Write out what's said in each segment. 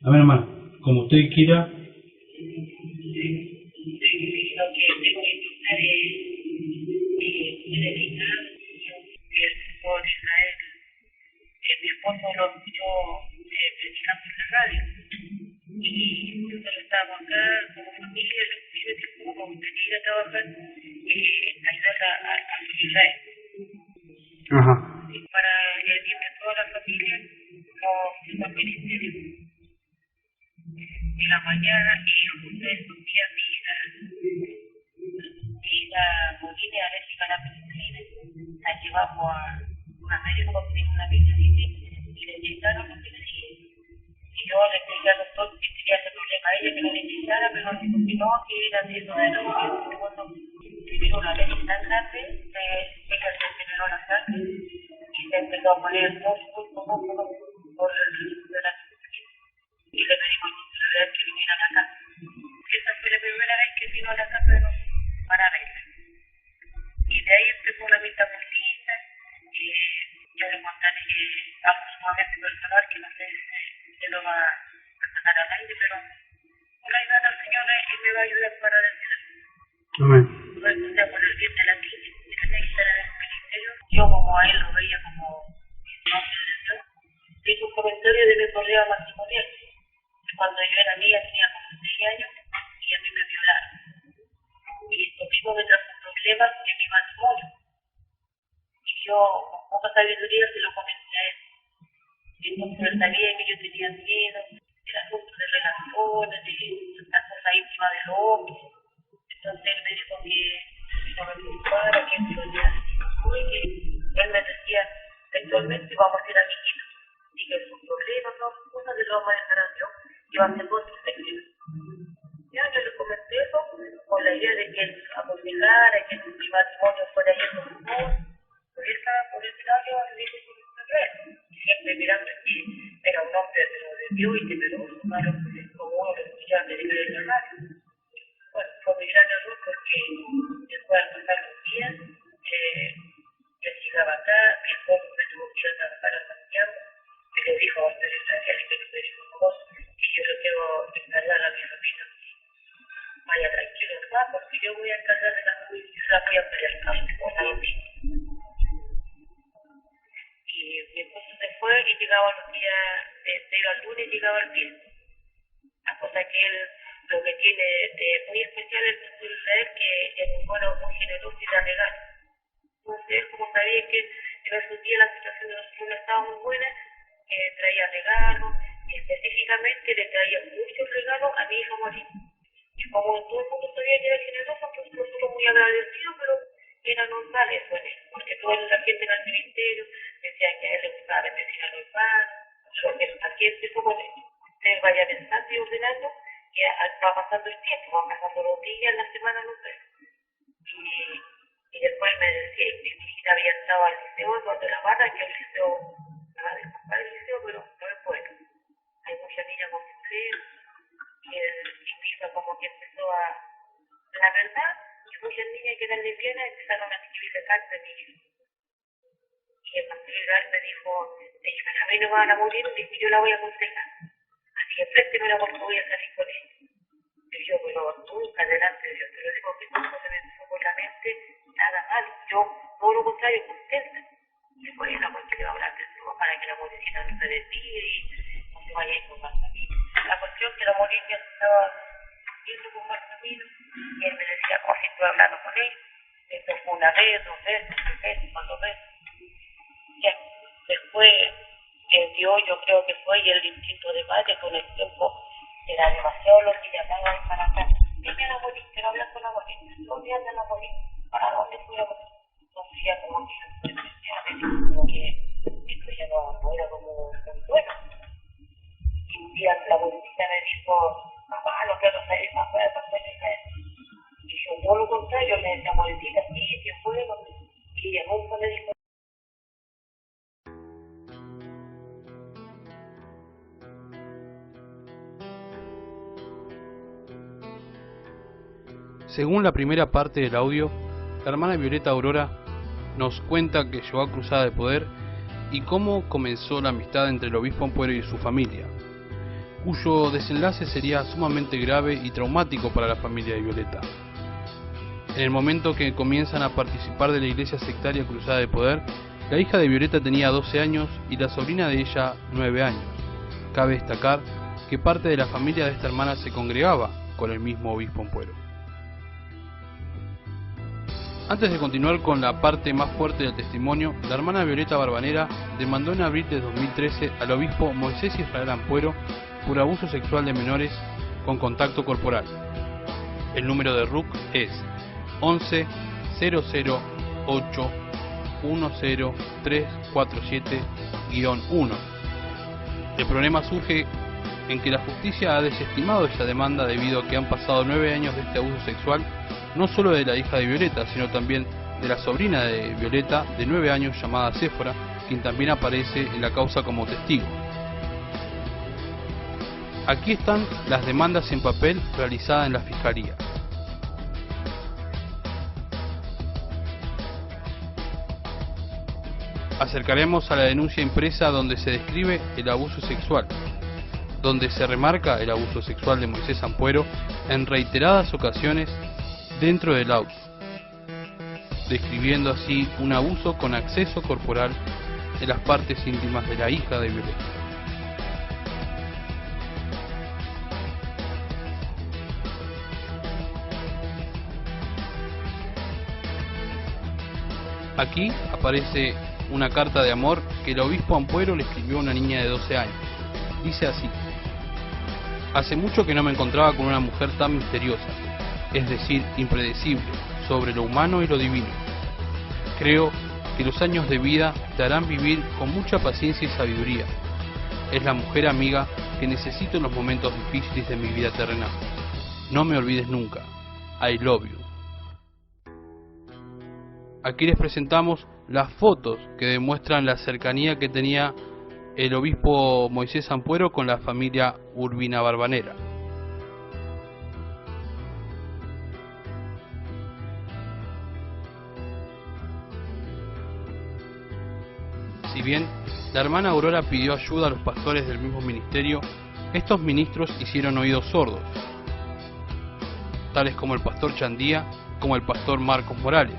A ver, hermano, como usted quiera. Lo que tengo en vista de dedicar que el pueblo de Israel, mi esposo lo escuchó predicando en la radio y nosotros estábamos acá como familia, lo escuché y dijo, como venir a trabajar ayudar a Israel. Ajá. Y para el bien de toda la familia nos fuimos al ministerio en la mañana y justo esos días mi hija Molina alérgica a la penicilina, la llevamos a una médica porque tiene una apendicitis y le inyectaron la penicilina. Y yo le expliqué al doctor que tenía ese problema a ella, que no le inyectara, pero me dijo que no, que era haciendo de nuevo, que cuando tuviera una alergia tan grande, ella se generó la sangre y se empezó a poner músculo por el de la penicilina. Y le pedimos que viniera a la casa. Esta fue la primera vez que vino a la casa de nosotros para verla. Y de ahí empezó una amistad muy linda. Yo le contaré algo sumamente personal que no sé si se lo va a sacar al aire, pero con la ayuda del Señor Él me va a ayudar para decir. Amén. Pues, o sea, por el bien de la clínica, que tiene que estar en el ministerio, yo como a él lo veía como mi nombre de Dios, hizo un comentario de mi correo matrimonial. Cuando yo era niña tenía como 6 años y a mí me violaron. Y esto mismo me trajo problemas en mi matrimonio. Y yo, con poca sabiduría, se lo comenté a él. Y entonces él sabía que yo tenía miedo del asunto de relaciones, de las cosas íntimas del hombre. Entonces él me dijo que no me preocupara, que me odiara. Y que él me decía, eventualmente vamos a ser amiguitos. Y que sus problemas, no, cosas de lo vamos a dejar a Dios. Y va a ser nuestro secreto. Ya yo le comenté eso con la idea de que él aconsejara, que mi matrimonio fuera yendo mejor. Por ese lado le dije que no es. Siempre mirando que era un hombre de Dios y temeroso, claro, como uno lo escuchaba de la radio. Bueno, fue mi gran error porque después de pasar los días, yo llegaba acá, mi esposo me tuvo que ir a trabajar a Santiago, y le dijo a usted que no me dijo vos, y yo le quiero encargar a mi familia. Vaya tranquilo, ¿no? Porque yo voy a encargar de la familia y la voy a pelear con la misma. Y mi esposo se fue y llegaba los días, era el lunes y llegaba el viernes. La cosa que él, lo que tiene de muy especial el mundo de Israel, que es muy generoso y da regalos. Entonces él, como sabía que en esos días la situación de nosotros no estaba muy buena, traía regalos, y específicamente le traía muchos regalos a mi hija Molina. Y como todo el mundo sabía que era generoso, pues nosotros muy agradecidos, pero era normal eso en él, porque toda la gente en el ministerio decía que a él le gustaba bendecir a los padres, porque aquí empezó con esto. Ustedes vayan pensando y ordenando, que va pasando el tiempo, van pasando los días, las semanas, no sé. Y después me decía que mi hija había estado al liceo, donde la barra, que el liceo, la va a descampar el liceo, pero no es bueno. Hay muchas niñas con mujeres, y mi hija como que empezó a, la verdad, que muchas niñas que eran lesbianas empezaron a escribirle cartas a mi hija. Y el pastor legal me dijo, a mí no me van a morir, dijo, yo la voy a aconsejar. Así que préstemela porque voy a salir con ella. Y yo, pero nunca delante de Dios, te lo digo que no se me puso por la mente nada mal. Yo, todo lo contrario, contenta. Y bueno, porque le va a hablar de su para que la morenita no se desvíe y no se vaya a ir con más camino. La cuestión que la morenita estaba yendo con más camino y él me decía, oh, si estoy hablando con él. Esto fue una vez, 2 veces, 3 veces, 4 veces. Ya, después Dios, yo creo que fue, y el instinto de madre con el tiempo era demasiado lo que llamaban para acá. Dime a la abuelita, quiero hablar con la abuelita. ¿Dónde anda la abuelita? ¿Para dónde fue la abuelita? Entonces ya como que esto ya no era como bueno. Y un día la abuelita me dijo, papá, no quiero salir más fuera para hacer eso. Y yo, todo lo contrario, le decía, abuelita, sí, que fue lo que... Y ella nunca me dijo. Según la primera parte del audio, la hermana Violeta Aurora nos cuenta que llegó a Cruzada de Poder y cómo comenzó la amistad entre el obispo Ampuero y su familia. cuyo desenlace sería sumamente grave y traumático para la familia de Violeta. En el momento que comienzan a participar de la iglesia sectaria Cruzada de Poder, la hija de Violeta tenía 12 años y la sobrina de ella 9 años. Cabe destacar que parte de la familia de esta hermana se congregaba con el mismo obispo Ampuero. Antes de continuar con la parte más fuerte del testimonio, la hermana Violeta Barbanera demandó en abril de 2013 al obispo Moisés Israel Ampuero por abuso sexual de menores con contacto corporal. El número de RUC es 11 008 10347-1. El problema surge en que la justicia ha desestimado esa demanda debido a que han pasado 9 años de este abuso sexual, no solo de la hija de Violeta, sino también de la sobrina de Violeta de 9 años llamada Séfora, quien también aparece en la causa como testigo. Aquí están las demandas en papel realizadas en la Fiscalía. Acercaremos a la denuncia impresa donde se describe el abuso sexual, donde se remarca el abuso sexual de Moisés Ampuero en reiteradas ocasiones dentro del auto, describiendo así un abuso con acceso corporal en las partes íntimas de la hija de Violeta. Aquí aparece una carta de amor que el obispo Ampuero le escribió a una niña de 12 años. Dice así: hace mucho que no me encontraba con una mujer tan misteriosa, es decir, impredecible, sobre lo humano y lo divino. Creo que los años de vida te harán vivir con mucha paciencia y sabiduría. Es la mujer amiga que necesito en los momentos difíciles de mi vida terrenal. No me olvides nunca. I love you. Aquí les presentamos las fotos que demuestran la cercanía que tenía el obispo Moisés Ampuero con la familia Urbina Barbanera. Si bien la hermana Aurora pidió ayuda a los pastores del mismo ministerio, estos ministros hicieron oídos sordos, tales como el pastor Chandía, como el pastor Marcos Morales,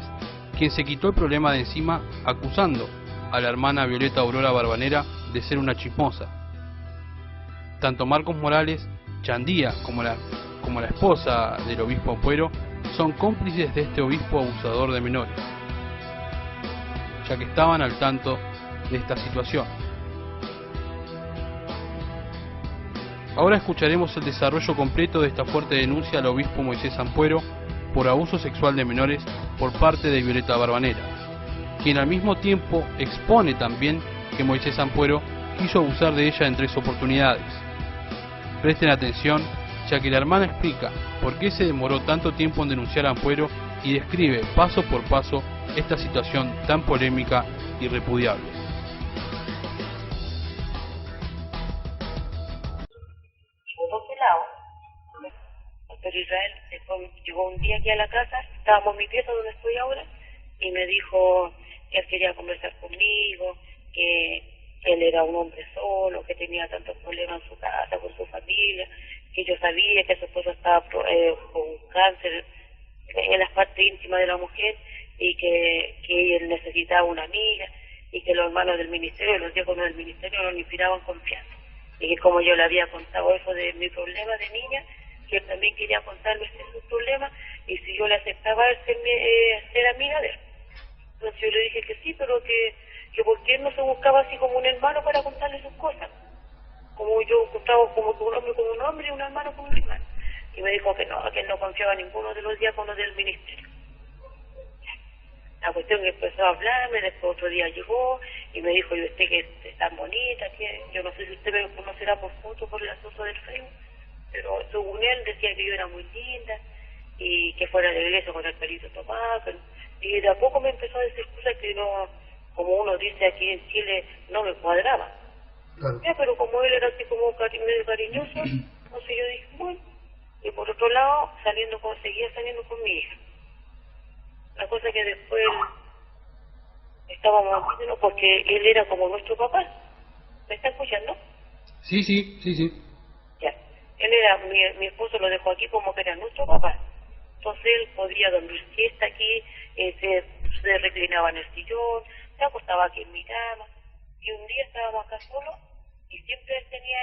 quien se quitó el problema de encima acusando a la hermana Violeta Aurora Barbanera de ser una chismosa. Tanto Marcos Morales, Chandía, como la esposa del obispo Ampuero son cómplices de este obispo abusador de menores, ya que estaban al tanto de esta situación. Ahora escucharemos el desarrollo completo de esta fuerte denuncia al obispo Moisés Ampuero por abuso sexual de menores por parte de Violeta Barbanera, quien al mismo tiempo expone también que Moisés Ampuero quiso abusar de ella en 3 oportunidades. Presten atención, ya que la hermana explica por qué se demoró tanto tiempo en denunciar a Ampuero y describe paso por paso esta situación tan polémica y repudiable. Pero Israel después llegó un día aquí a la casa, estábamos en mi pieza donde estoy ahora, y me dijo que él quería conversar conmigo, que él era un hombre solo, que tenía tantos problemas en su casa, con su familia, que yo sabía que su esposa estaba con cáncer en las partes íntimas de la mujer y que él necesitaba una amiga y que los hermanos del ministerio, los diáconos del ministerio nos inspiraban confianza. Y que como yo le había contado eso de mi problema de niña, que él también quería contarme sus problemas y si yo le aceptaba ser amiga de él. Entonces yo le dije que sí, pero que porque él no se buscaba así como un hermano para contarle sus cosas. Como yo encontraba como un hombre con un hombre y un hermano con un hermano. Y me dijo que él no confiaba en ninguno de los diáconos del ministerio. La cuestión que empezó a hablarme, después otro día llegó y me dijo, y usted que es tan bonita, que yo no sé si usted me conocerá por foto, por la foto del Facebook, pero según él decía que yo era muy linda y que fuera de la iglesia con el pelito tomado, y de a poco me empezó a decir cosas que no, como uno dice aquí en Chile, no me cuadraba. Claro. Ya, pero como él era así como medio cariñoso, entonces yo dije, bueno, y por otro lado, seguía saliendo con mi hija. La cosa que después estábamos haciendo porque él era como nuestro papá. ¿Me está escuchando? Sí. Él era, mi esposo lo dejó aquí como que era nuestro papá. Entonces él podía dormir siesta aquí, se reclinaba en el sillón, se acostaba aquí en mi cama. Y un día estábamos acá solos y siempre él tenía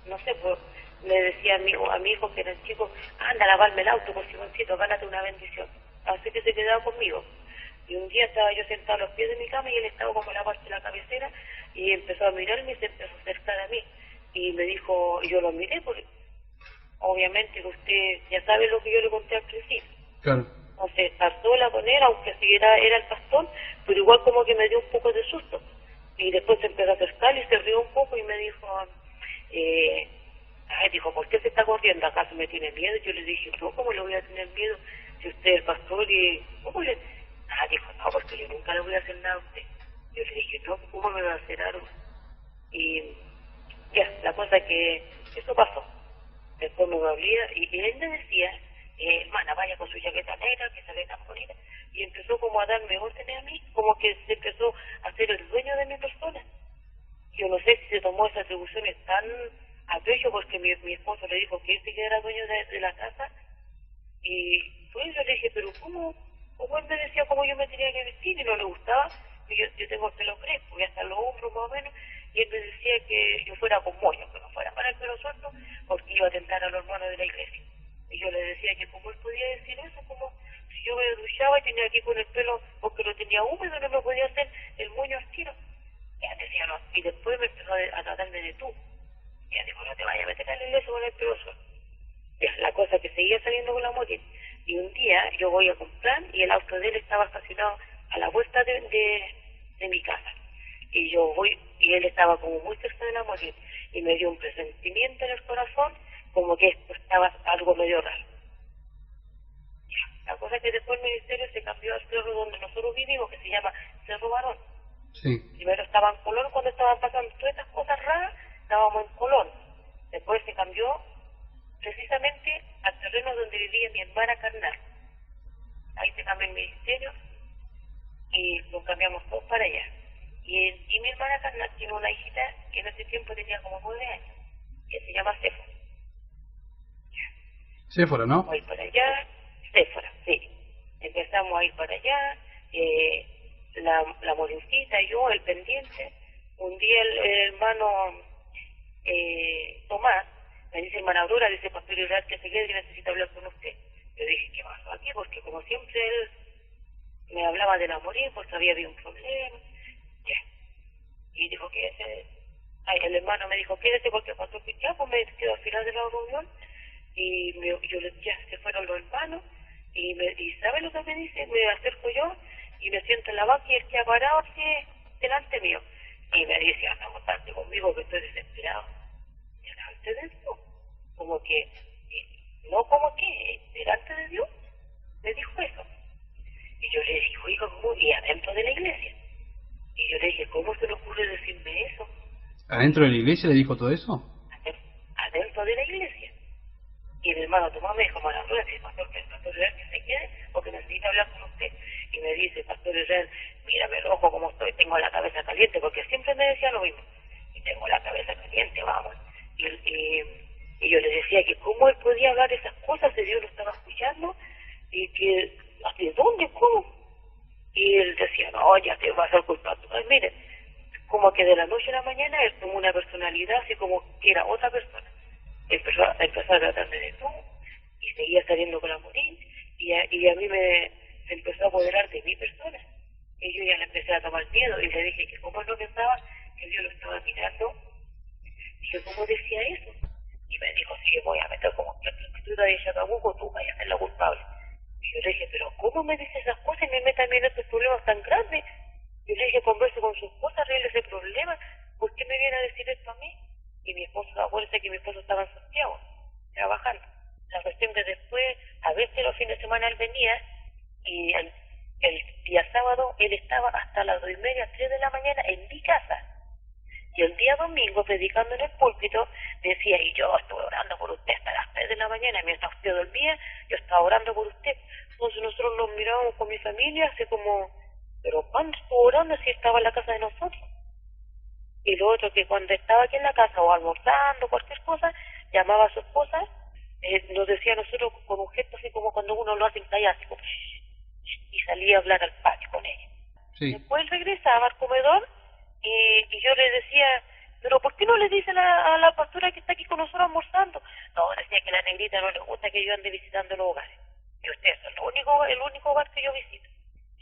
no sé, pues le decía a mi hijo que era el chico, anda a lavarme el auto, por Simoncito, gánate una bendición. Así que se quedaba conmigo. Y un día estaba yo sentado a los pies de mi cama y él estaba como en la parte de la cabecera y empezó a mirarme y se empezó a acercar a mí. Y me dijo, y yo lo miré porque obviamente usted ya sabe lo que yo le conté al principio. Claro. Entonces, estar sola con él, aunque si era el pastor, pero igual como que me dio un poco de susto. Y después se empezó a acercar y se rió un poco y me dijo, dijo, ¿por qué se está corriendo? ¿Acaso me tiene miedo? Yo le dije, no, ¿cómo le voy a tener miedo si usted es el pastor? Y, ¿cómo le...? Dijo, no, porque yo nunca le voy a hacer nada a usted. Yo le dije, no, ¿cómo me va a hacer algo? Y ya, la cosa es que eso pasó. Después me volvía y él me decía, hermana, vaya con su chaqueta negra, que se ve tan bonita. Y empezó como a darme órdenes a mí, como que se empezó a ser el dueño de mi persona. Yo no sé si se tomó esas atribuciones tan a pecho porque mi esposo le dijo que él sí que era dueño de la casa. Y pues yo le dije, pero ¿cómo él me decía cómo yo me tenía que vestir y no le gustaba? Y yo tengo el pelo crespo y hasta los hombros más o menos. Y él me decía que yo fuera con moño, que no fuera para el pelo suelto, porque iba a tentar a los hermanos de la iglesia. Y yo le decía que como él podía decir eso, como si yo me duchaba y tenía aquí con el pelo, porque lo tenía húmedo, no me podía hacer el moño al tiro. Ya decía, no. Y después me empezó a tratarme de tú. Ya dijo, no te vayas a meter en la iglesia con el pelo suelto. Ya, la cosa que seguía saliendo con la motil. Y un día yo voy a comprar y el auto de él estaba estacionado a la vuelta de mi casa. Y yo voy, y él estaba como muy cerca de la motil. Y me dio un presentimiento en el corazón, como que esto estaba algo medio raro. Ya, la cosa es que después el ministerio se cambió al cerro donde nosotros vivimos, que se llama Cerro Barón. Sí. Primero estaba en Colón, cuando estaban pasando todas estas cosas raras, estábamos en Colón. Después se cambió precisamente al terreno donde vivía mi hermana carnal. Ahí se cambió el ministerio y nos cambiamos todos para allá. Y mi hermana carnal tiene una hijita que en ese tiempo tenía como 9 años, que se llama Séfora. Séfora, ¿no? Voy para allá, Séfora, sí. Empezamos a ir para allá, la morincita y yo, el pendiente. Un día el hermano Tomás me dice, hermana Aurora, dice pastor Israel que se quede, que necesita hablar con usted. Yo dije, ¿qué pasó aquí? Porque como siempre él me hablaba de la morir, porque había habido un problema. Ya. Y dijo que el hermano me dijo, quédese porque pasó que ya, pues me quedó al final de la reunión. Y ya se fueron los hermanos. Y ¿sabe lo que me dice? Me acerco yo y me siento en la banca y él queda parado así delante mío. Y me dice, anda a contarte conmigo que estoy desesperado. Delante de Dios. Como que, no como que, delante de Dios. Me dijo eso. Y yo le dije, oiga, ¿cómo? Y adentro de la iglesia. Y yo le dije, ¿cómo se le ocurre decirme eso? ¿Adentro de la iglesia le dijo todo eso? Adentro de la iglesia. Y el hermano Tomás me dijo, hermana Rueda, que el pastor Israel que se quede porque necesita hablar con usted. Y me dice, pastor Israel, mírame rojo como estoy, tengo la cabeza caliente, porque siempre me decía lo mismo. Y tengo la cabeza caliente, vamos. Y yo le decía que cómo él podía hablar esas cosas, si Dios lo estaba escuchando, y que, ¿de dónde? ¿Cómo? Y él decía, no, ya te vas a culpar. Pues mire, como que de la noche a la mañana él tomó una personalidad así como que era otra persona. Empezó a tratarme de tú y seguía saliendo con la morín y a mí se empezó a apoderar de mi persona. Y yo ya le empecé a tomar miedo y le dije que cómo no pensaba que Dios lo estaba mirando. Dije, ¿cómo decía eso? Y me dijo, sí, voy a meter como que tú de Chacabuco, tú vayas a ser la culpable. Y yo le dije, pero ¿cómo me dices esas cosas y me metes también en estos problemas tan grandes? Y le dije, converse con su esposa, arregle ese problema. ¿Por qué me viene a decir esto a mí? Y mi esposo, acuérdese que mi esposo estaba en Santiago, trabajando. La cuestión que después, a veces los fines de semana él venía y el día sábado él estaba hasta las 2:30, 3 de la mañana en mi casa. Y el día domingo, predicando en el púlpito, decía, y yo estuve orando por usted hasta las 3 de la mañana, mientras usted dormía, yo estaba orando por usted. Entonces nosotros nos mirábamos con mi familia, así como, pero ¿cuándo estuvo orando si estaba en la casa de nosotros? Y lo otro, que cuando estaba aquí en la casa o almorzando, cualquier cosa, llamaba a su esposa, nos decía a nosotros con un gesto así como cuando uno lo hace en calle, así como, y salía a hablar al patio con ella. Sí. Después él regresaba al comedor y yo le decía, pero ¿por qué no le dicen a la pastora que está aquí con nosotros almorzando? No, decía que a la negrita no le gusta que yo ande visitando los hogares. Y ustedes son el único hogar que yo visito.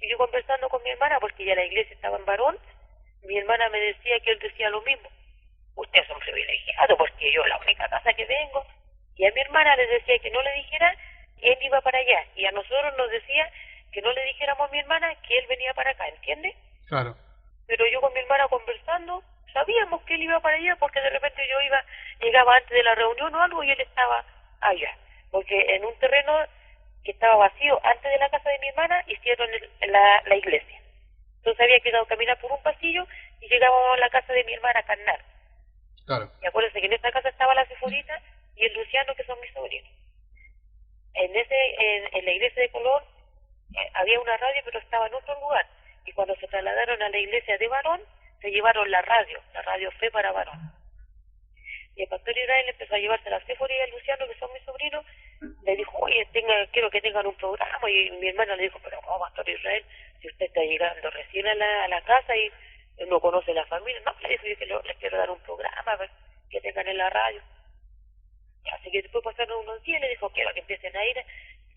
Y yo conversando con mi hermana, porque ya la iglesia estaba en Varón, mi hermana me decía que él decía lo mismo. Ustedes son privilegiados porque yo la única casa que vengo. Y a mi hermana le decía que no le dijera que él iba para allá. Y a nosotros nos decía que no le dijéramos a mi hermana que él venía para acá, ¿entiendes? Claro. Pero yo con mi hermana conversando, sabíamos que él iba para allá porque de repente llegaba antes de la reunión o algo y él estaba allá. Porque en un terreno que estaba vacío antes de la casa de mi hermana hicieron la iglesia. Entonces había quedado caminar por un pasillo y llegábamos a la casa de mi hermana Carnal. Claro. Y acuérdense que en esta casa estaba la Seforita y el Luciano, que son mis sobrinos. En la iglesia de Colón había una radio, pero estaba en otro lugar. Y cuando se trasladaron a la iglesia de Varón, se llevaron la radio Fe para Varón. Y el pastor Israel empezó a llevarse a la Sephora y al Luciano, que son mis sobrinos, le dijo, oye, quiero que tengan un programa. Y mi hermana le dijo, pero ¿cómo, pastor Israel? Si usted está llegando recién a la casa y no conoce la familia. No, le dijo, yo que les quiero dar un programa, a ver, que tengan en la radio. Así que después pasaron unos días y le dijo, quiero que empiecen a ir,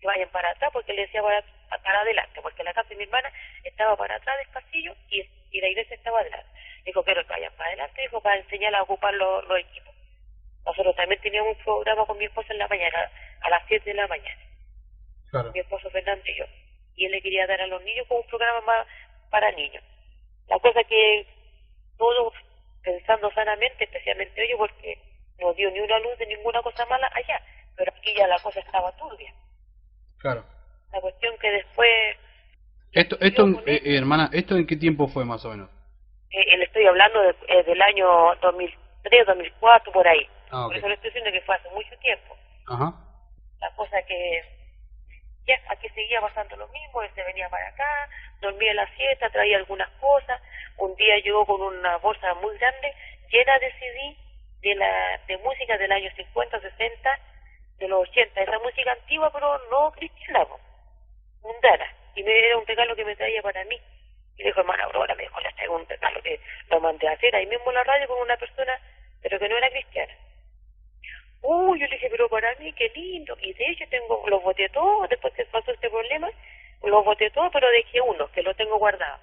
que vayan para atrás, porque le decía para adelante, porque la casa de mi hermana estaba para atrás del pasillo y la iglesia estaba adelante. Dijo, quiero que vayan para adelante, dijo, para enseñar a ocupar los equipos. Nosotros también teníamos un programa con mi esposa en la mañana, a las 7 de la mañana. Claro. Mi esposo Fernando y yo. Y él le quería dar a los niños como un programa más para niños. La cosa que todos pensando sanamente, especialmente yo, porque no dio ni una luz de ninguna cosa mala allá, pero aquí ya la cosa estaba turbia. Claro. La cuestión que después... Hermana, ¿esto en qué tiempo fue más o menos? Le estoy hablando del año 2003, 2004, por ahí. Ah, okay. Por eso le estoy diciendo que fue hace mucho tiempo. Ajá. La cosa que... Ya, aquí seguía pasando lo mismo, él se venía para acá, dormía la siesta, traía algunas cosas. Un día llegó con una bolsa muy grande, llena de CD de música del año 50, 60, de los 80, esa música antigua, pero no cristiana, mundana. Y era un regalo que me traía para mí. Y dijo, hermana Aurora, me dijo, le traigo un regalo que lo mandé a hacer ahí mismo en la radio con una persona, pero que no era cristiana. Yo le dije, pero para mí, qué lindo. Y de hecho los boté todos, después que pasó este problema, los boté todos, pero dejé uno, que lo tengo guardado.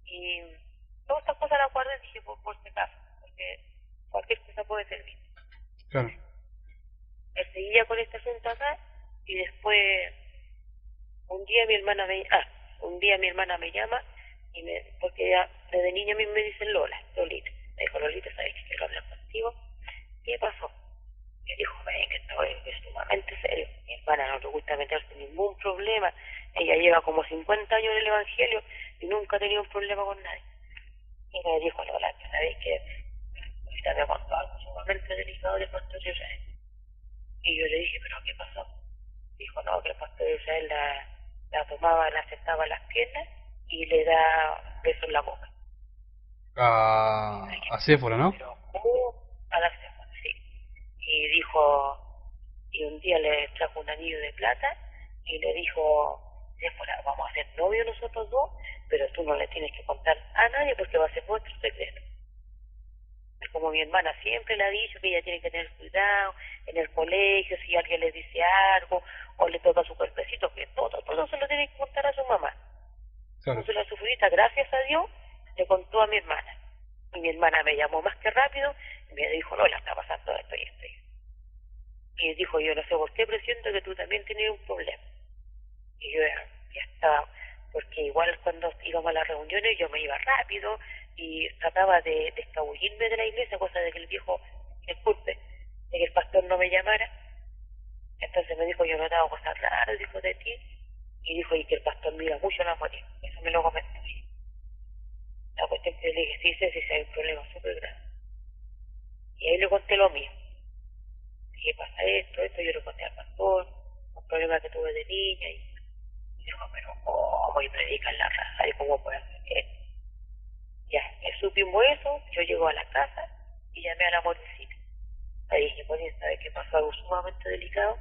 Y todas estas cosas las guardé, dije, por si acaso, porque cualquier cosa puede servir. Claro. Él seguía con este asunto acá, y después, un día mi hermana me llama, porque ya desde niña a mí me dicen Lolita. Me dijo, Lolita, ¿sabes que quiero hablar contigo? ¿Qué pasó? Y dijo, ven, que esto es sumamente serio. Mi hermana no le gusta meterse en ningún problema. Ella lleva como 50 años en el Evangelio y nunca ha tenido un problema con nadie. Y me dijo, Lola, ¿sabes qué? Ahorita me contó algo sumamente delicado del pastor Israel. Y yo le dije, ¿pero qué pasó? Dijo, no, que el pastor Israel la tomaba, la sentaba en las piernas y le da besos en la boca. A Séfora, ¿no? Pero, a la Séfora, sí. Y dijo, y un día le trajo un anillo de plata y le dijo, Séfora, vamos a ser novios nosotros dos, pero tú no le tienes que contar a nadie porque va a ser nuestro secreto. Es como mi hermana siempre le ha dicho que ella tiene que tener cuidado en el colegio, si alguien le dice algo o le toca su cuerpecito, que todo se lo tiene que contar a su mamá. Claro. Entonces la sufrida, gracias a Dios, le contó a mi hermana. Y mi hermana me llamó más que rápido y me dijo, Lola, está pasando esto y esto. Y dijo, yo no sé por qué, pero siento que tú también tienes un problema. Y yo ya estaba, porque igual cuando íbamos a las reuniones yo me iba rápido y trataba de escabullirme de la iglesia, cosa de que el viejo, disculpe, de que el pastor no me llamara. Entonces me dijo, yo no te hago cosas raras, dijo, de ti. Y dijo, y que el pastor mira mucho la morir. Eso me lo comentó. La cuestión que le dije, sí, hay un problema súper grave. Y ahí le conté lo mío. Dije, pasa esto, yo le conté al pastor, un problema que tuve de niña. Y dijo, pero ¿cómo? Y predican la raza, ¿y cómo puede hacer esto? Ya, supimos eso, yo llego a la casa y llamé a la morecita. Le dije, Bonnie, ¿sabes que pasó algo sumamente delicado?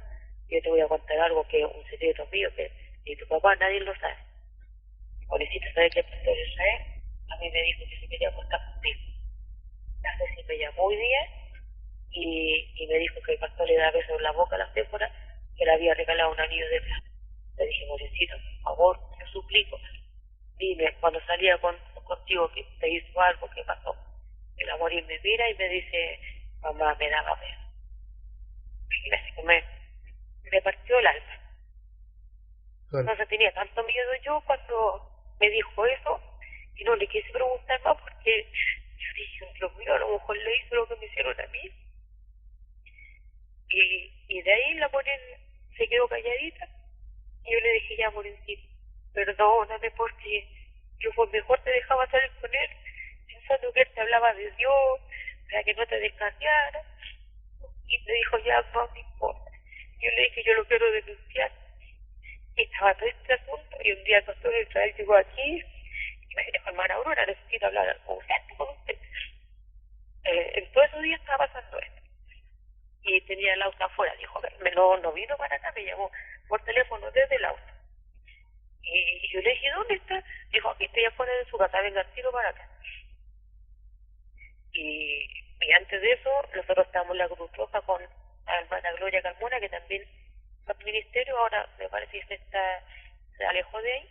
Yo te voy a contar algo que es un secreto mío, que ni tu papá, nadie lo sabe. Pobrecita, ¿sabes que el pastor Israel a mí me dijo que se quería acostar contigo? La Ceci me llamó hoy día y me dijo que el pastor le da besos en la boca a las témporas, que le había regalado un anillo de plata. Le dije, Morencito, por favor, te suplico, dime, cuando salía contigo que te hizo algo, ¿qué pasó? El amor y me mira y me dice, mamá, me daba besos. Imagínate que me partió el alma. Claro. Entonces tenía tanto miedo yo cuando me dijo eso y no le quise preguntar más porque yo dije, Dios mío, a lo mejor le hizo lo que me hicieron a mí. Y de ahí la Moren se quedó calladita y yo le dije, ya Morencito, perdóname porque yo por mejor te dejaba salir con él pensando que él te hablaba de Dios para que no te descarriara. Y me dijo, ya no me importa. Yo le dije, yo lo quiero denunciar. Y estaba todo este asunto y un día el pastor Israel llegó aquí y me dijo, hermana Aurora, necesito hablar con usted. En todo ese día estaba pasando esto. Y tenía el auto afuera, dijo, no vino para acá, me llamó por teléfono desde el auto. Y yo le dije, ¿dónde está? Dijo, aquí estoy afuera de su casa, venga, tiro para acá. Y antes de eso, nosotros estábamos en la Cruz Roja con la hermana Gloria Carmona, que también fue al ministerio, ahora me parece que se alejó de ahí,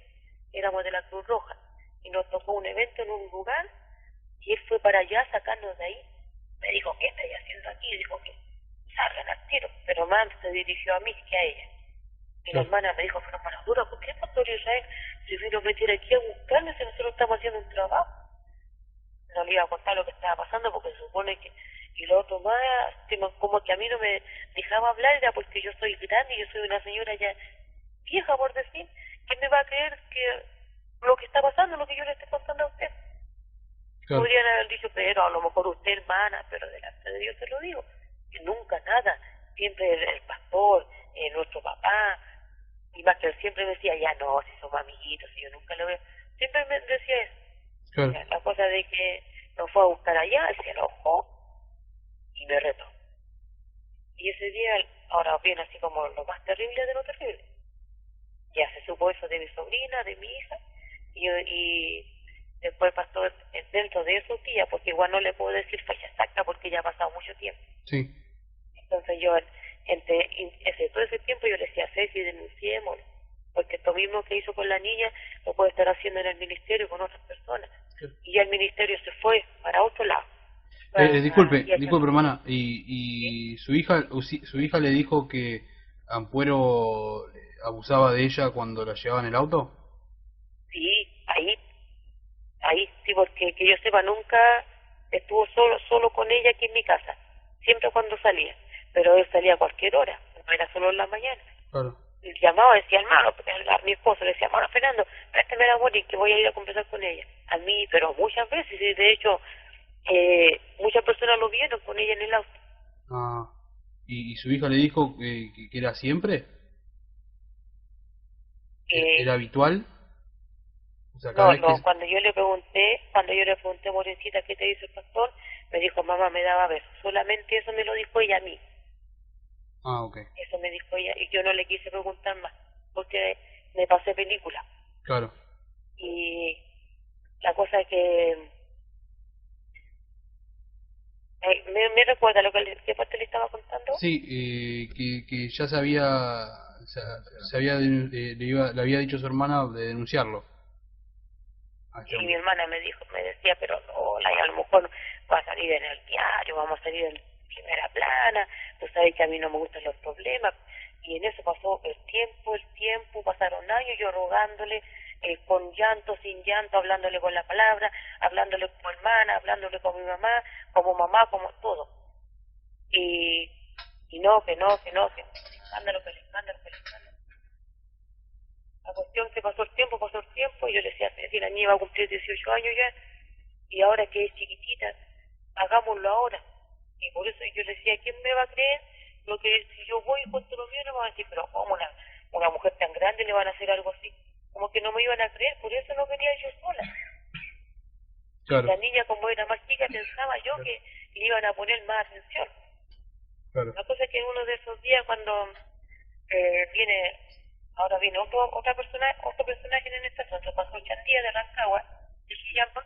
éramos de la Cruz Roja. Y nos tocó un evento en un lugar, y él fue para allá a sacarnos de ahí. Me dijo, ¿qué estáis haciendo aquí? Dijo que salgan al tiro, pero más se dirigió a mí que a ella. Y la hermana me dijo, pero hermana Dura, ¿por qué el pastor Israel se vino a meter aquí a buscarme si nosotros estamos haciendo un trabajo? No le iba a contar lo que estaba pasando porque se supone que, y lo otro más, como que a mí no me dejaba hablar, era porque yo soy grande y yo soy una señora ya vieja, por decir. ¿Quién me va a creer que lo que está pasando es lo que yo le estoy contando a usted? Claro. Podrían haber dicho, pero a lo mejor usted, hermana, pero delante de Dios se lo digo, que nunca nada, siempre el pastor, nuestro papá, y más que él siempre me decía, ya no, si somos amiguitos, si yo nunca lo veo, siempre me decía eso. Claro. La cosa de que nos fue a buscar allá, él se enojó y me retó. Y ese día, ahora viene así como lo más terrible de lo terrible. Ya se supo eso de mi sobrina, de mi hija, y después pasó dentro de eso tía, porque igual no le puedo decir fecha exacta porque ya ha pasado mucho tiempo. Sí. Entonces yo, entre todo ese tiempo yo le decía, Ceci, denunciemos, porque esto mismo que hizo con la niña lo puede estar haciendo en el ministerio con otras personas. Sí. Y ya el ministerio se fue para otro lado. Disculpe, hermana, y ¿sí? su hija le dijo que Ampuero abusaba de ella cuando la llevaba en el auto? Sí, ahí sí, porque que yo sepa nunca estuvo solo con ella aquí en mi casa, siempre cuando salía, pero él salía a cualquier hora, no era solo en la mañana. Claro. Y llamaba, decía, hermano, a mi esposo le decía, hermano Fernando, préstame la Bonnie que voy a ir a conversar con ella. A mí, pero muchas veces, y de hecho, muchas personas lo vieron con ella en el auto. Ah, ¿y su hija le dijo que era siempre? ¿Era habitual? O sea, no, cuando yo le pregunté, Morencita, ¿qué te dice el pastor? Me dijo, mamá, me daba besos. Solamente eso me lo dijo ella a mí. Ah, ok. Eso me dijo ella, y yo no le quise preguntar más, porque me pasé película. Claro. Y la cosa es que... ¿Me recuerda qué parte le estaba contando? Sí, que ya le había dicho a su hermana de denunciarlo. Y mi hermana me decía, pero no, a lo mejor va a salir en el diario, vamos a salir en primera plana, tú sabes que a mí no me gustan los problemas. Y en eso pasó el tiempo, pasaron años yo rogándole, con llanto, sin llanto, hablándole con la palabra, hablándole como hermana, hablándole con mi mamá, como todo. Y no, que escándalo. La cuestión que pasó el tiempo, y yo le decía, si la niña va a cumplir 18 años ya, y ahora que es chiquitita, hagámoslo ahora. Y por eso yo le decía, ¿quién me va a creer? Lo que si yo voy y cuento lo mío, no me van a decir, pero ¿cómo una mujer tan grande le van a hacer algo así? Como que no me iban a creer, por eso no venía yo sola. Claro. La niña, como era más chica, pensaba yo que le iban a poner más atención. Claro. La cosa es que uno de esos días cuando viene, ahora viene otro personaje en esta zona, pasó Chandía de Rancagua, de Chillamba,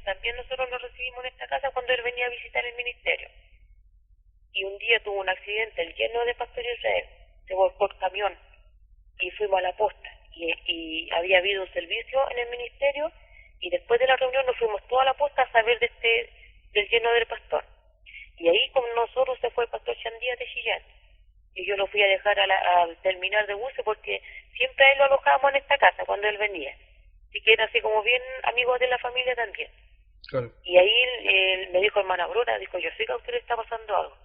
también nosotros lo recibimos en esta casa cuando él venía a visitar el ministerio. Y un día tuvo un accidente, el yerno de Pastor Israel, se volcó el camión y fuimos a la posta. Y había habido un servicio en el ministerio y después de la reunión nos fuimos toda la posta a saber del yerno del pastor. Y ahí con nosotros se fue el pastor Chandía de Chillán. Y yo lo fui a dejar al terminal de buses porque siempre a él lo alojábamos en esta casa cuando él venía. Así que era así como bien amigo de la familia también. Claro. Y ahí él me dijo, hermana Aurora, dijo, yo sé que a usted le está pasando algo.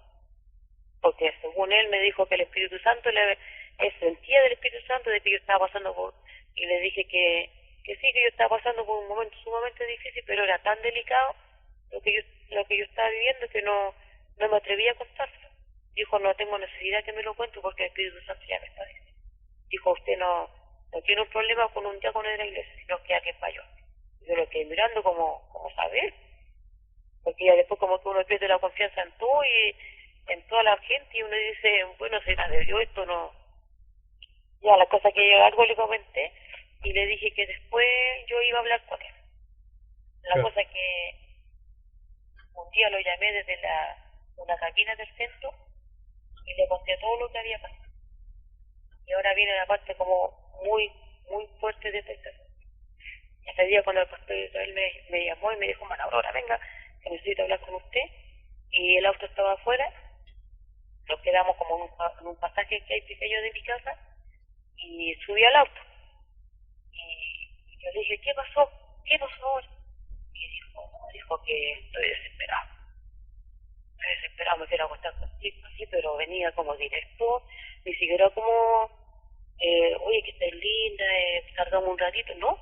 Porque según él me dijo que el Espíritu Santo, él sentía del Espíritu Santo de que yo estaba pasando por... Y le dije que sí, que yo estaba pasando por un momento sumamente difícil, pero era tan delicado lo que yo estaba viviendo que no me atrevía a contárselo. Dijo, no tengo necesidad que me lo cuente porque el Espíritu Santo ya me está diciendo. Dijo, usted no tiene un problema con un diácono de la iglesia, sino que alguien mayor. Yo lo quedé mirando como saber, porque ya después como que uno pierde la confianza en todo y en toda la gente y uno dice, bueno, será de Dios, esto no... Ya, la cosa que yo algo le comenté y le dije que después yo iba a hablar con él. La cosa que un día lo llamé desde una cabina del centro y le conté todo lo que había pasado. Y ahora viene la parte como muy, muy fuerte de esta historia. Ese día cuando el pastor Israel me llamó y me dijo, hermana Aurora, venga, que necesito hablar con usted. Y el auto estaba afuera, nos quedamos como en un pasaje que hay pequeño de mi casa y subí al auto. Y yo le dije, ¿qué pasó? ¿Qué pasó ahora? Y dijo que estoy desesperado. Me quiero acostar contigo, así, pero venía como directo, ni siquiera como, oye, que estás linda, tardamos un ratito, no.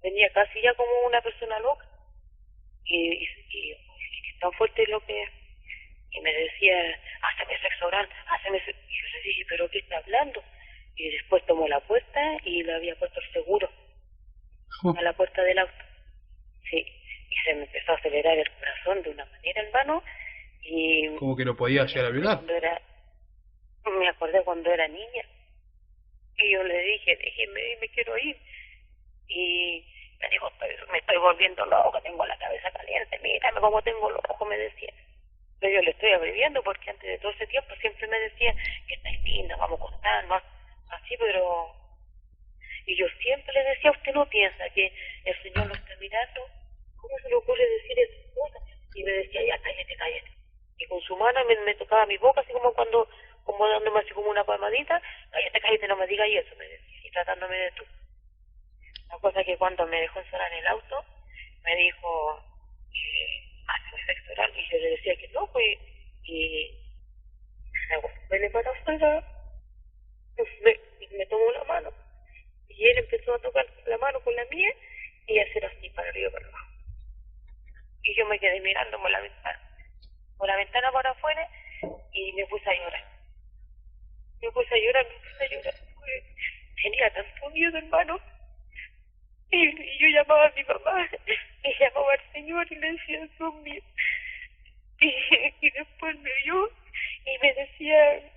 Venía casi ya como una persona loca. Y tan fuerte lo que... Y me decía, háceme sexo oral, háceme sexo... Y yo le dije, ¿pero qué está hablando? Y después tomó la puerta y le había puesto el seguro a la puerta del auto. Sí, y se me empezó a acelerar el corazón de una manera, hermano, y... Como que lo podía llegar a violar. Me acordé cuando era niña, y yo le dije, déjeme, me quiero ir. Y me dijo, me estoy volviendo loco, tengo la cabeza caliente, mírame cómo tengo los ojos, me decía. Pero yo le estoy abreviando porque antes de todo ese tiempo siempre me decía que estáis linda, vamos a contarnos, así, pero... Y yo siempre le decía, usted no piensa que el Señor lo está mirando, ¿cómo se le ocurre decir esas cosas? Y me decía, ya, cállate. Y con su mano me tocaba mi boca, así como dándome así como una palmadita, cállate, no me digas eso, me decía, y tratándome de tú. La cosa que cuando me dejó encerrar en el auto, me dijo, hazme sexo oral, y yo le decía que no, pues, y me para afuera, me tomó la mano, y él empezó a tocar la mano con la mía, y hacer así para arriba y para abajo. Y yo me quedé mirando por la ventana para afuera, y me puse a llorar. Tenía tanto miedo, hermano. Y yo llamaba a mi mamá, y llamaba al Señor y le decía, Dios mío. Y después me vio y me decía,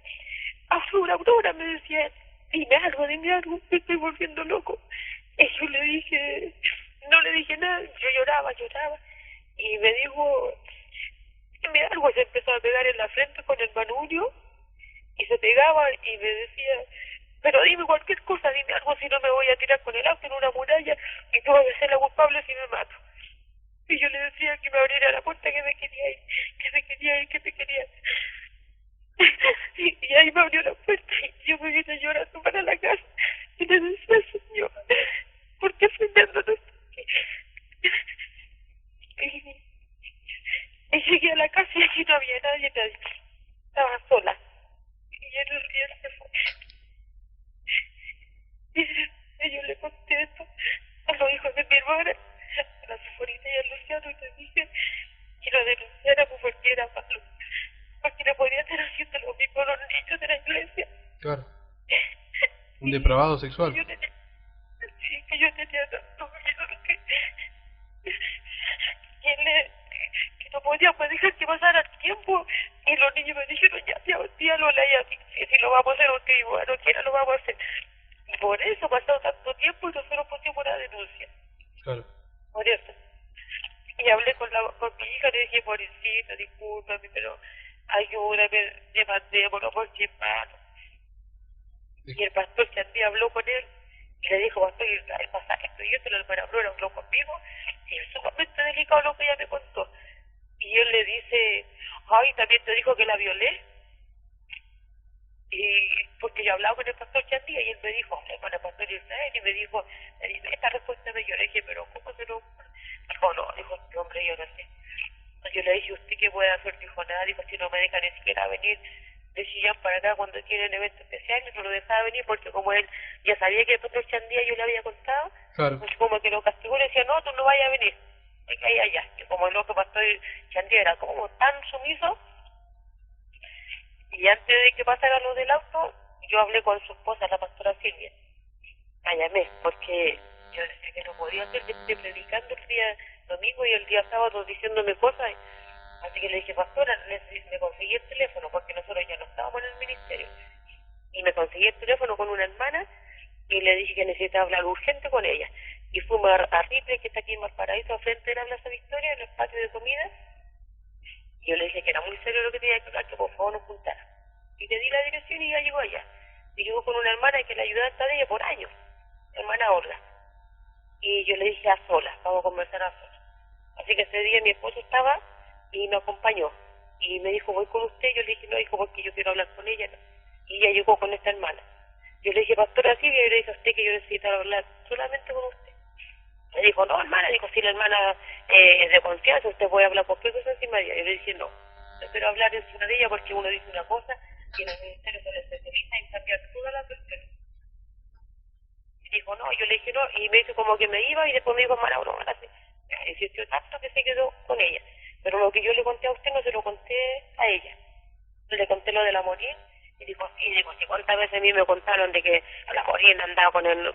Aurora, me decía, dime algo, me estoy volviendo loco. Y yo no le dije nada, yo lloraba. Y me dijo, dime algo, se empezó a pegar en la frente con el manubrio, y se pegaba y me decía, pero dime cualquier cosa, dime algo, si no me voy a tirar con el auto en una muralla y tú vas a ser la culpable si me mato. Y yo le decía que me abriera la puerta, que me quería ir. Y ahí me abrió la puerta y yo me vine llorando para la casa y le decía, Señor, ¿por qué estoy viendo esto? Y llegué a la casa y aquí no había nadie. Estaba sola. Y él se fue. Y yo le conté esto a los hijos de mi hermana, a la Soforita y a Luciano, y le dije que lo denunciáramos porque era malo, porque no podía estar haciendo lo mismo a los niños de la iglesia. Claro. Un depravado sexual. Que yo tenía tanto miedo que no podíamos dejar que pasara el tiempo y los niños me dijeron, ya, un día lo leía, si lo vamos a hacer, usted igual no quiera, lo vamos a hacer. Y por eso ha pasado tanto tiempo y nosotros pusimos una denuncia. Claro. Por eso. Y hablé con mi hija, le dije, pobrecita, discúlpame, pero ayúdame, demandémonos por 100 manos. Y el pastor Chandí habló con él y le dijo, pastor, el pasaje estoy yo, la hermana Aurora habló conmigo y es sumamente delicado lo que ella me contó. Y él le dice, ay, también te dijo que la violé. Y porque yo hablaba con el pastor Chandía y él me dijo, hablé con el pastor Israel y me dijo, esta respuesta me yo le dije, pero ¿cómo se lo...? Dijo, no, dijo, este hombre, yo no sé. Yo le dije, ¿usted qué puede hacer? Dijo, nada, dijo, si no me deja ni siquiera venir de Chillán para acá cuando tienen eventos especiales, no lo dejaba venir porque como él ya sabía que el pastor Chandía yo le había contado, claro. pues como que lo castigó y le decía, no, tú no vayas a venir, de que ahí allá. Y como el otro pastor Chandía era como tan sumiso, y antes de que pasara lo del auto, yo hablé con su esposa, la pastora Silvia. La llamé, porque yo decía que no podía hacer, que estoy predicando el día domingo y el día sábado diciéndome cosas. Así que le dije, pastora, me conseguí el teléfono, porque nosotros ya no estábamos en el ministerio. Y me conseguí el teléfono con una hermana y le dije que necesitaba hablar urgente con ella. Y fuimos a Ripley, que está aquí en Valparaíso, frente de la Plaza Victoria, en el patio de comida. Y yo le dije que era muy serio lo que tenía que hablar, que por favor nos juntara. Y le di la dirección y ya llegó allá. Y llegó con una hermana que la ayudante de ella por años, hermana Orla. Y yo le dije a solas, vamos a conversar a solas. Así que ese día mi esposo estaba y me acompañó. Y me dijo, voy con usted. Yo le dije, no, hijo, porque yo quiero hablar con ella. No. Y ella llegó con esta hermana. Yo le dije, pastora Silvia, y le dije a usted que yo necesitaba hablar solamente con usted. Me dijo, no, hermana, dijo, si la hermana es de confianza, usted puede hablar cualquier cosa encima de ella. Yo le dije, no, yo quiero hablar encima de ella porque uno dice una cosa y en el ministerio se le especializa en cambiar todas las versiones. Y dijo, no, yo le dije, no, y me hizo como que me iba y después me dijo, hermana, no, así. Insistió tanto que se quedó con ella. Pero lo que yo le conté a usted no se lo conté a ella. Le conté lo de la Morín y dijo, sí, digo, sí, cuántas veces a mí me contaron de que a la Morín andaba con el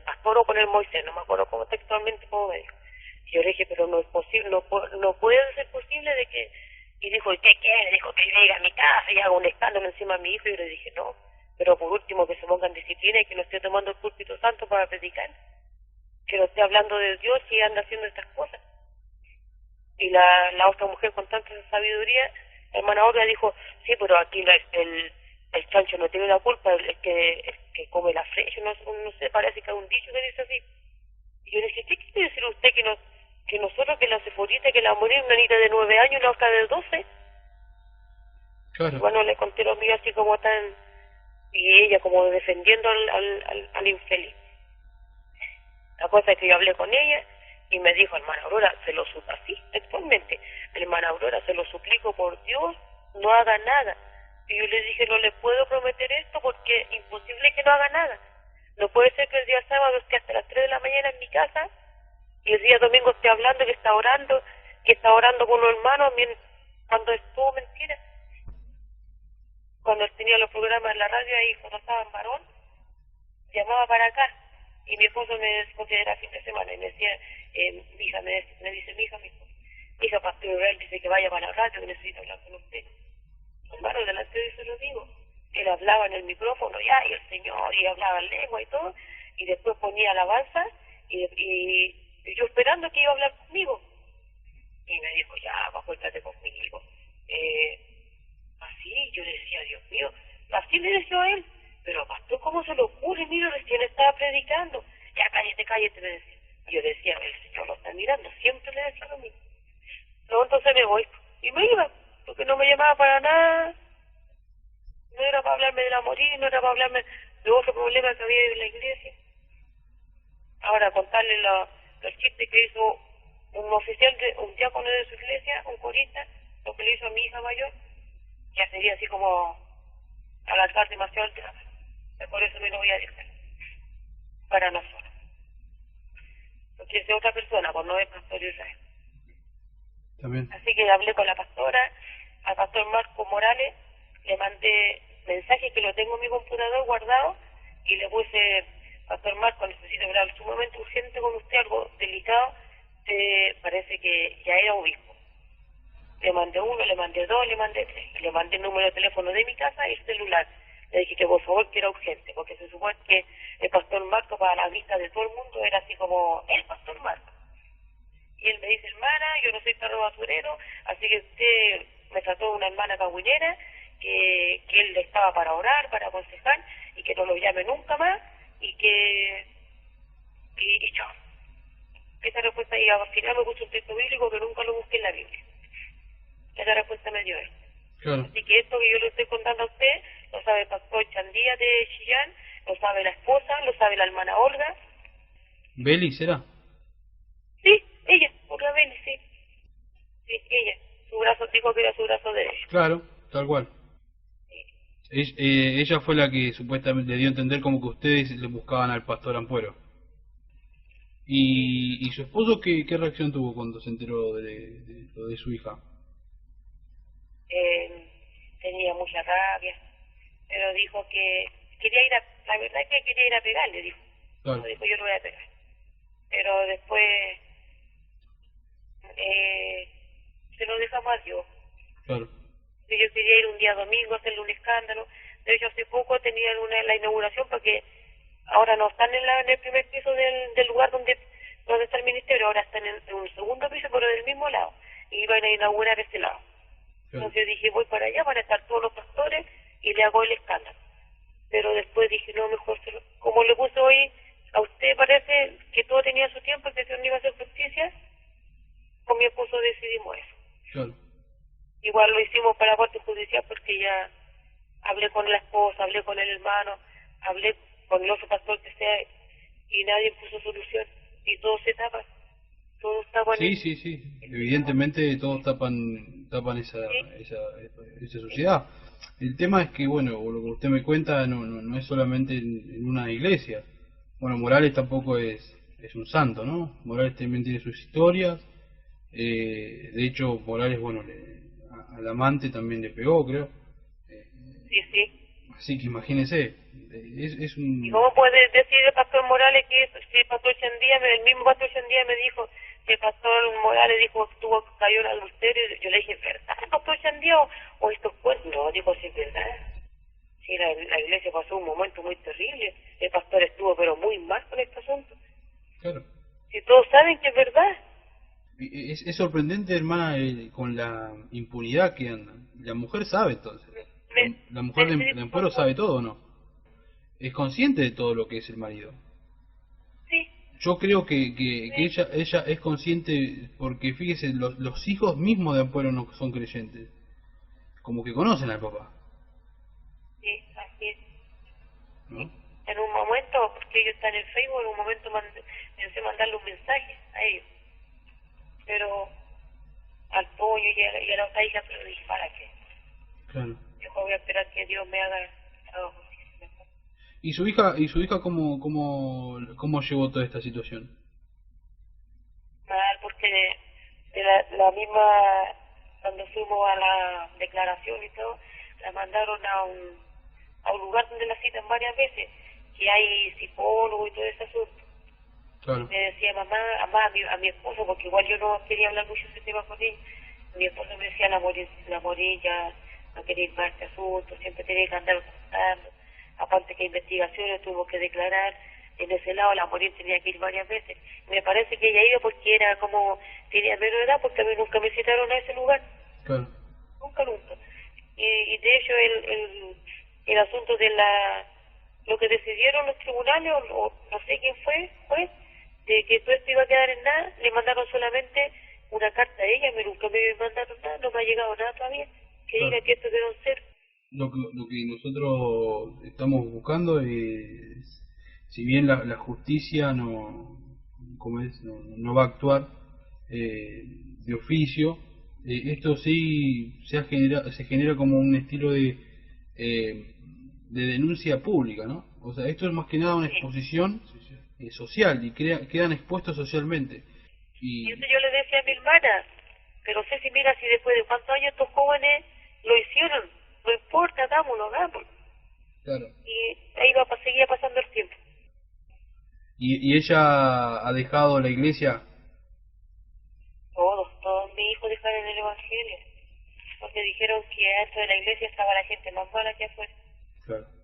pastor o con el Moisés, no me acuerdo cómo textualmente cómo me dijo. Y yo le dije, pero no es posible, no puede ser posible de que... Y dijo, ¿y qué quiere? Dijo, que llegue a mi casa y haga un escándalo encima de mi hijo. Y yo le dije, no, pero por último que se pongan disciplina y que no esté tomando el púlpito santo para predicar. Que no esté hablando de Dios y anda haciendo estas cosas. Y la otra mujer con tanta sabiduría, la hermana Olga, dijo, sí, pero aquí el chancho no tiene la culpa, el que come la flecha, no sé, parece que hay un dicho que dice así. Y yo le dije, ¿qué quiere decir usted que nosotros, que la Seforita, que la morir una niña de 9 años y la otra de 12? Claro. Bueno, le conté lo mío así como tan... Y ella como defendiendo al infeliz. La cosa es que yo hablé con ella y me dijo, hermana Aurora, se lo suplico, así, textualmente, hermana Aurora, se lo suplico por Dios, no haga nada. Y yo le dije, no le puedo prometer esto porque es imposible que no haga nada. No puede ser que el día sábado esté hasta las 3 de la mañana en mi casa y el día domingo esté hablando, que está orando con los hermanos cuando estuvo mentira. Cuando él tenía los programas en la radio ahí, cuando estaba en Varón, llamaba para acá. Y mi esposo me considera fin de semana y me decía, mi hija, me dice, mi hija, pastor Israel dice que vaya para la radio, que necesito hablar con usted. Hermano, delante de eso lo digo. Él hablaba en el micrófono ya, y el Señor, y hablaba en lengua y todo, y después ponía alabanza, y yo esperando que iba a hablar conmigo. Y me dijo, ya, acuérdate conmigo. Así, yo le decía, Dios mío, así le decía a él. Pero pastor, ¿cómo se le ocurre? Mira, recién estaba predicando. Ya, cállate, me decía. Y yo decía, el Señor lo está mirando, siempre le decía lo mismo. No, entonces me voy. Y me iba, porque no me llamaba para nada. No era para hablarme de la morir, no era para hablarme de otro problema que había en la iglesia. Ahora, contarle los chistes que hizo un oficial, un diácono de su iglesia, un corista, lo que le hizo a mi hija mayor, ya sería así como alargar demasiado el tema. Por eso me lo voy a dejar para nosotros, porque es de otra persona, pues no es pastor Israel. También. Así que hablé con la pastora, al pastor Marco Morales, le mandé mensajes que lo tengo en mi computador guardado y le puse, pastor Marco, necesito hablar sumamente urgente con usted, algo delicado. Parece que ya era obispo, Le mandé uno, le mandé dos, le mandé tres. Le mandé el número de teléfono de mi casa y el celular. Le dije que por favor que era urgente, porque se supone que el pastor Marco para la vista de todo el mundo era así como el pastor Marco. Y él me dice, hermana, yo no soy perro basurero, así que usted me trató de una hermana cagüinera, que él estaba para orar, para aconsejar, y que no lo llame nunca más, y chao. Esa respuesta, y al final me puso un texto bíblico que nunca lo busqué en la Biblia. Esa respuesta me dio él. Claro. Así que esto que yo le estoy contando a usted, lo sabe el pastor Chandía de Chillán, lo sabe la esposa, lo sabe la hermana Olga. ¿Beli será? Sí, ella, Olga Beli, sí. Sí, ella. Su brazo, dijo que era su brazo derecho. Claro, tal cual. Sí. Ella fue la que supuestamente le dio a entender como que ustedes le buscaban al pastor Ampuero. ¿Y su esposo qué reacción tuvo cuando se enteró de lo de su hija? Tenía mucha rabia, pero dijo que quería ir la verdad es que quería ir a pegarle, dijo. Claro. Dijo, yo lo voy a pegar. Pero después se lo dejamos a Dios. Claro. Yo quería ir un día domingo a hacerle un escándalo. De hecho, hace poco tenían la inauguración porque ahora no están en el primer piso del lugar donde está el ministerio, ahora están en un segundo piso, pero del mismo lado. Y iban a inaugurar ese lado. Claro. Entonces yo dije, voy para allá, van a estar todos los pastores y le hago el escándalo. Pero después dije, no, mejor, como le puse hoy, a usted parece que todo tenía su tiempo y que Dios no iba a hacer justicia, con mi esposo decidimos eso. Claro. Igual lo hicimos para la parte judicial porque ya hablé con la esposa, hablé con el hermano, hablé con el otro pastor que sea, y nadie puso solución. Y todo se tapa. Todos tapan. Sí. Evidentemente todos tapan esa sociedad. El tema es que, bueno, lo que usted me cuenta no es solamente en una iglesia. Bueno, Morales tampoco es un santo, ¿no? Morales también tiene sus historias. De hecho, Morales, bueno, al amante también le pegó, creo. Sí. Así que imagínese, es un... ¿Y cómo puede decir el pastor Morales que si el pastor Chandía, el mismo pastor Chandía me dijo que el pastor Morales dijo que cayó en adulterio? Yo le dije, ¿verdad, pastor Chandía? ¿O estos cuentos? No, digo, sí, ¿verdad? Sí, la iglesia pasó un momento muy terrible. El pastor estuvo pero muy mal con este asunto. Claro. Si todos saben que es verdad. Es sorprendente, hermana, con la impunidad que anda. La mujer sabe entonces. La mujer de Ampuero sabe todo, ¿o no? Es consciente de todo lo que es el marido. Sí. Yo creo que ella es consciente porque, fíjese, los hijos mismos de Ampuero no son creyentes. Como que conocen al papá. Sí, así es. ¿No? En un momento, porque ellos están en Facebook, en un momento pensé mandarle un mensaje a ellos. Pero al pollo y a la otra hija, pero dije, ¿para qué? Claro. Yo voy a esperar que Dios me haga justicia. ¿Y su hija cómo llevó toda esta situación? Mal, porque de la misma, cuando fuimos a la declaración y todo, la mandaron a un lugar donde la citan varias veces, que hay psicólogo y todo ese asunto. Claro. Me decía mamá, a mi esposo, porque igual yo no quería hablar mucho de ese tema con él. Mi esposo me decía, la morilla, no quería ir más este asunto, siempre tenía que andar contando. Aparte que investigaciones tuvo que declarar, en ese lado la morir tenía que ir varias veces. Me parece que ella iba porque era como, tenía menor edad, porque a mí nunca me citaron a ese lugar. Claro. Nunca. Y de hecho el asunto de lo que decidieron los tribunales, o no sé quién fue, de que todo esto iba a quedar en nada, le mandaron solamente una carta a ella, pero nunca me mandaron nada, no me ha llegado nada todavía, que Claro. diga que esto quedó en cero. Lo que nosotros estamos buscando es, si bien la justicia no va a actuar de oficio, esto sí se genera como un estilo de denuncia pública, ¿no? O sea, esto es más que nada una exposición social y quedan expuestos socialmente. Y eso yo le decía a mi hermana, pero Ceci, mira, si después de cuántos años estos jóvenes lo hicieron, no importa, hagámoslo. Claro. Y ahí seguía pasando el tiempo. ¿Y ella ha dejado la iglesia? Todos mis hijos dejaron el evangelio. dijeron que dentro de la iglesia estaba la gente más mala que afuera. Claro.